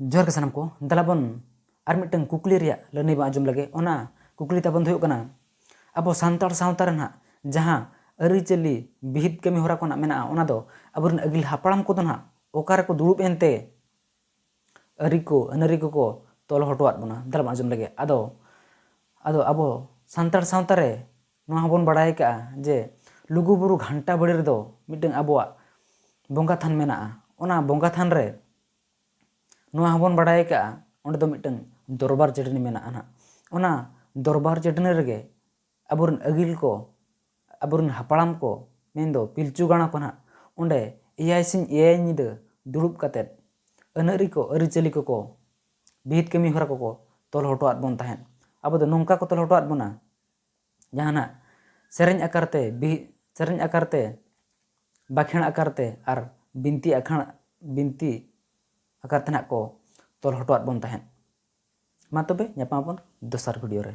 जोहर के सानम को दलाबन are mitten कुकली रिया लनी बा आजम लगे ओना कुकली ताबन हुयुग कना अब सानताड़ सावता रे ना जहाँ अरिचली बिहित कमी होरा को मेना ओना दो अबरन अगिल हापड़ाम को ना ओकारे को दुड़ुब एनते अरी को अनरी को तोल हटवात बना दलाबन आजम लगे आदो अब सानताड़ सावता रे नोहा हबन बड़ाय का जे लुगुबुरु घंटा बड़ी रेदो मिटन अबवा बोंगा थान मेना ओना बोंगा थान रे नोहा हबन बड़ाय का ओंडे दो मिटन दरबार चटनी मेना ना ओना दरबार चटनी रेगे अबरन अगिल को अबरन हापड़ाम को मेंदो पिलचु गाणा को ना ओंडे एयाय सिंह एयाय निदे दुड़ुब कातेद अनरी को अरिचली को बिहित कमी होरा को तोल हटवात बन ताहेन अब दो नोंका को तोल हटवात बना जहाना सेरेंज आकारते सेरेंज आकारते बाखेण आकारते आर बिनती आकारते ना को तोल हटवात बन ताहेन मा तबे ᱧᱟᱯᱟᱢ ᱟᱵᱚᱱ ᱫᱚᱥᱟᱨ ᱵᱷᱤᱰᱤᱭᱳ ᱨᱮ।